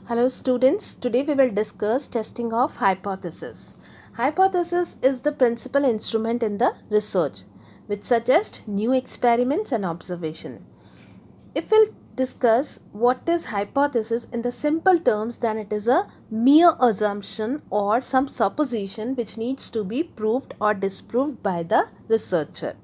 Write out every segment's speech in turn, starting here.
Hello students, today we will discuss testing of hypothesis. Hypothesis is the principal instrument in the research which suggests new experiments and observation. If we'll discuss what is hypothesis in the simple terms, then it is a mere assumption or some supposition which needs to be proved or disproved by the researcher.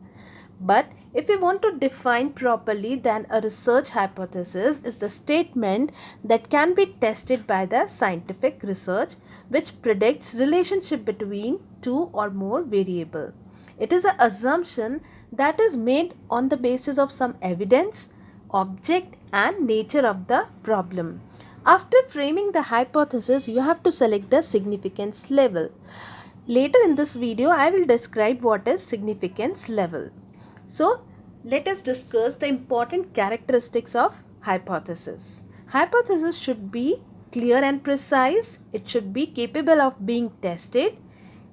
But if we want to define properly, then a research hypothesis is the statement that can be tested by the scientific research which predicts relationship between two or more variables. It is an assumption that is made on the basis of some evidence, object and nature of the problem. After framing the hypothesis, you have to select the significance level. Later in this video, I will describe what is significance level. So, let us discuss the important characteristics of hypothesis. Hypothesis should be clear and precise. It should be capable of being tested.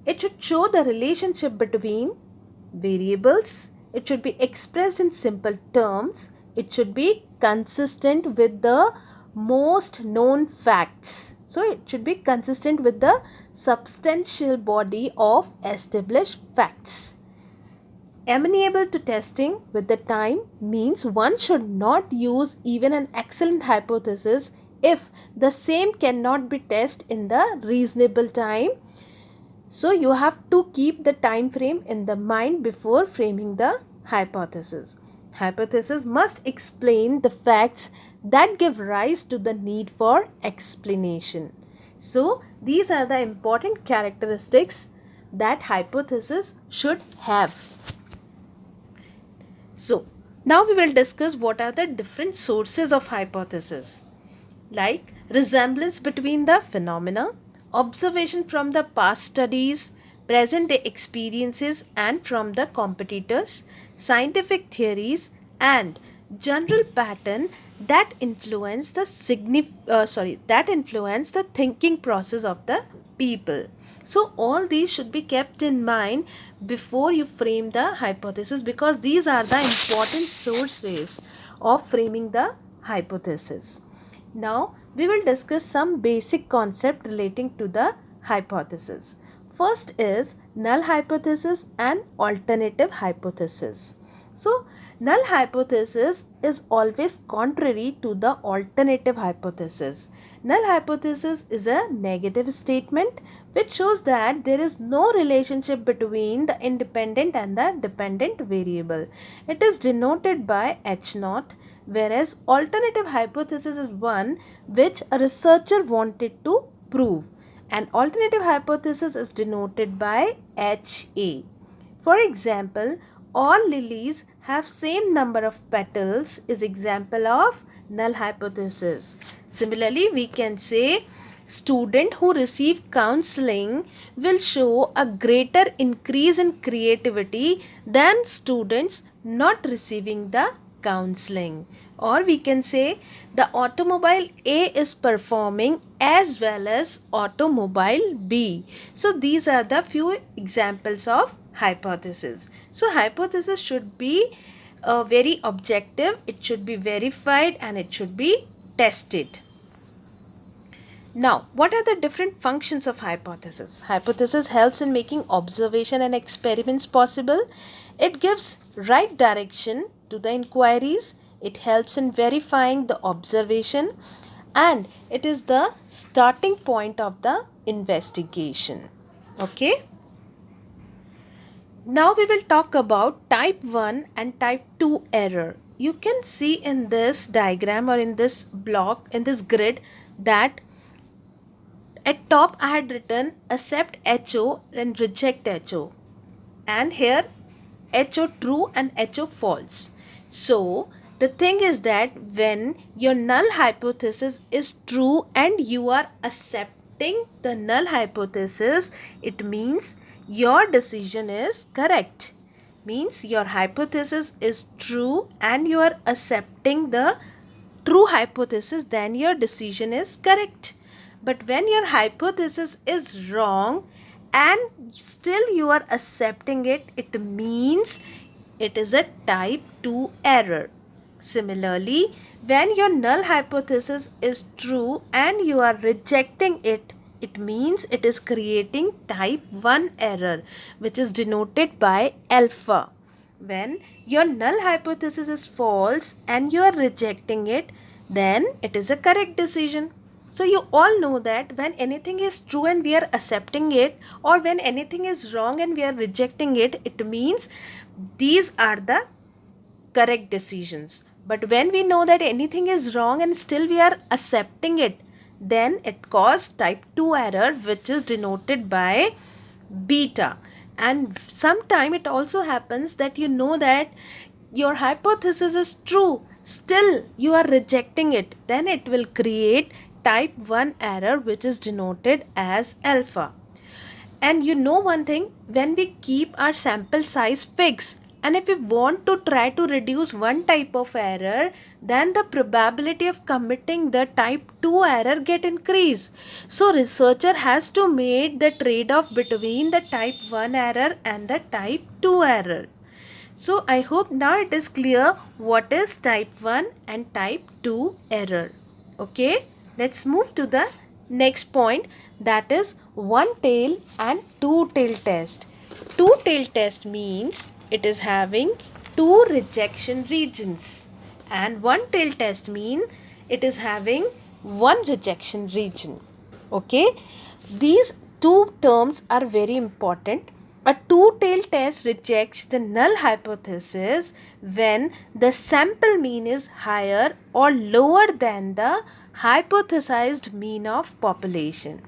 It should show the relationship between variables. It should be expressed in simple terms. It should be consistent with the most known facts. So, it should be consistent with the substantial body of established facts. Amenable to testing with the time means one should not use even an excellent hypothesis if the same cannot be tested in the reasonable time. So you have to keep the time frame in the mind before framing the hypothesis. Hypothesis must explain the facts that give rise to the need for explanation. So these are the important characteristics that hypothesis should have. So, now we will discuss what are the different sources of hypothesis, like resemblance between the phenomena, observation from the past studies, present day experiences and from the competitors, scientific theories and general pattern that influence the thinking process of the people. So all these should be kept in mind before you frame the hypothesis, because these are the important sources of framing the hypothesis. Now we will discuss some basic concept relating to the hypothesis. First is null hypothesis and alternative hypothesis. So null hypothesis is always contrary to the alternative hypothesis. Null hypothesis is a negative statement which shows that there is no relationship between the independent and the dependent variable. It is denoted by H0, whereas alternative hypothesis is one which a researcher wanted to prove, and alternative hypothesis is denoted by HA. For example, all lilies have same number of petals is example of null hypothesis. Similarly, we can say student who receive counseling will show a greater increase in creativity than students not receiving the counseling. Or we can say the automobile A is performing as well as automobile B. So these are the few examples of hypothesis. So hypothesis should be very objective, it should be verified and it should be tested. Now, what are the different functions of hypothesis? Hypothesis helps in making observation and experiments possible. It gives right direction to the inquiries. It helps in verifying the observation, and it is the starting point of the investigation. Okay. Now we will talk about type 1 and type 2 error. You can see in this diagram or in this block, in this grid, that at top I had written accept HO and reject HO, and here HO true and HO false. So the thing is that when your null hypothesis is true and you are accepting the null hypothesis, it means your decision is correct. Means your hypothesis is true and you are accepting the true hypothesis, then your decision is correct. But when your hypothesis is wrong and still you are accepting it, it means it is a type 2 error. Similarly, When your null hypothesis is true and you are rejecting it, it means it is creating type 1 error, which is denoted by alpha. When your null hypothesis is false and you are rejecting it, then it is a correct decision. So you all know that when anything is true and we are accepting it, or when anything is wrong and we are rejecting it, it means these are the correct decisions. But when we know that anything is wrong and still we are accepting it, then it causes type 2 error, which is denoted by beta. And sometime it also happens that you know that your hypothesis is true, still you are rejecting it, then it will create type 1 error, which is denoted as alpha. And you know one thing, when we keep our sample size fixed, and if we want to try to reduce one type of error, then the probability of committing the type 2 error get increased. So researcher has to make the trade-off between the type 1 error and the type 2 error. So I hope now it is clear what is type 1 and type 2 error. Okay, let's move to the next point, that is one tail and two tail test. Two tail test means it is having two rejection regions, and one tail test mean it is having one rejection region. Okay, these two terms are very important. A two-tailed test rejects the null hypothesis when the sample mean is higher or lower than the hypothesized mean of population.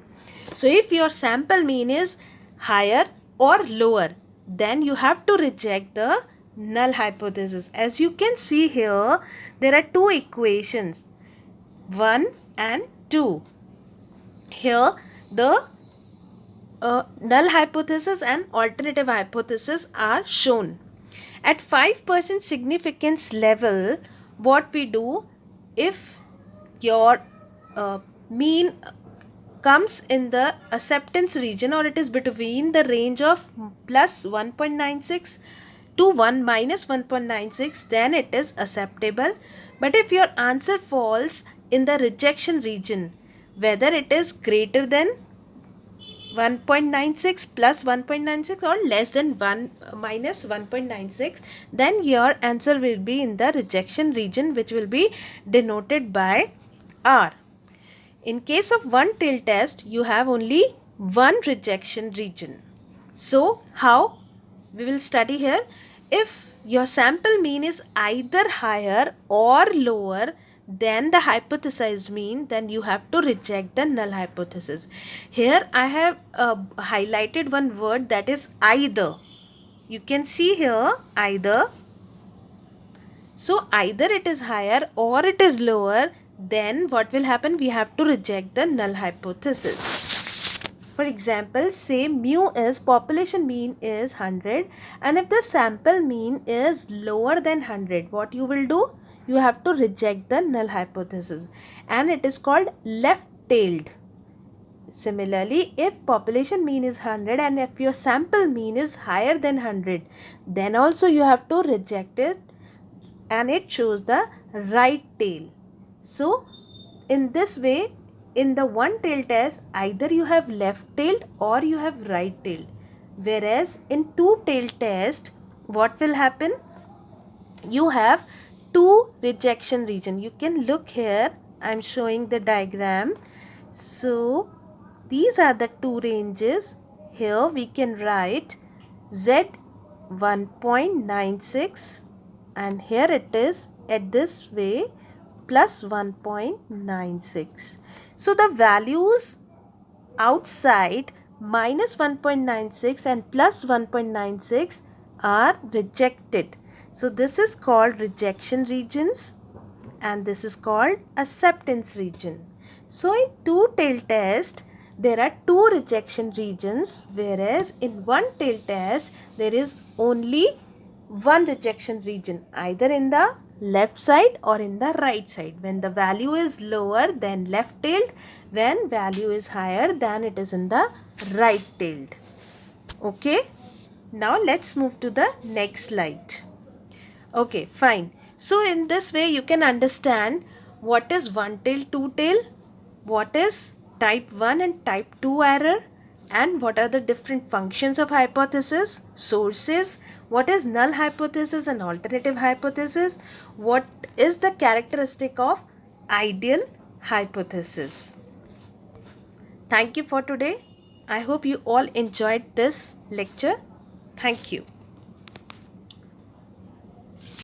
So if your sample mean is higher or lower, then you have to reject the null hypothesis. As you can see here, there are two equations, 1 and 2. Here the null hypothesis and alternative hypothesis are shown. At 5% significance level, what we do, if your mean comes in the acceptance region, or it is between the range of plus 1.96 to 1 minus 1.96, then it is acceptable. But if your answer falls in the rejection region, whether it is greater than 1.96 plus 1.96 or less than 1 minus 1.96, then your answer will be in the rejection region, which will be denoted by R. In case of one tail test, you have only one rejection region. So how we will study here? If your sample mean is either higher or lower than the hypothesized mean, then you have to reject the null hypothesis. Here I have highlighted one word, that is either. You can see here either. So either it is higher or it is lower, then what will happen? We have to reject the null hypothesis. For example, say mu is population mean is 100, and if the sample mean is lower than 100, what you will do? You have to reject the null hypothesis, and it is called left-tailed. Similarly, if population mean is 100 and if your sample mean is higher than 100, then also you have to reject it, and it shows the right tail. So in this way, in the one tail test, either you have left tailed or you have right tailed. Whereas in two tail test, what will happen? You have two rejection region. You can look here, I am showing the diagram. So these are the two ranges. Here we can write Z 1.96, and here it is at this way plus 1.96. So the values outside minus 1.96 and plus 1.96 are rejected. So this is called rejection regions and this is called acceptance region. So in two tail test, there are two rejection regions, whereas in one tail test there is only one rejection region, either in the left side or in the right side. When the value is lower, then left tailed. When value is higher, then it is in the right tailed. Okay, now let's move to the next slide. Okay, fine. So in this way you can understand what is one tail, two tail, what is type 1 and type 2 error, and what are the different functions of hypothesis, sources, what is null hypothesis and alternative hypothesis, what is the characteristic of ideal hypothesis. Thank you for today. I hope you all enjoyed this lecture. Thank you.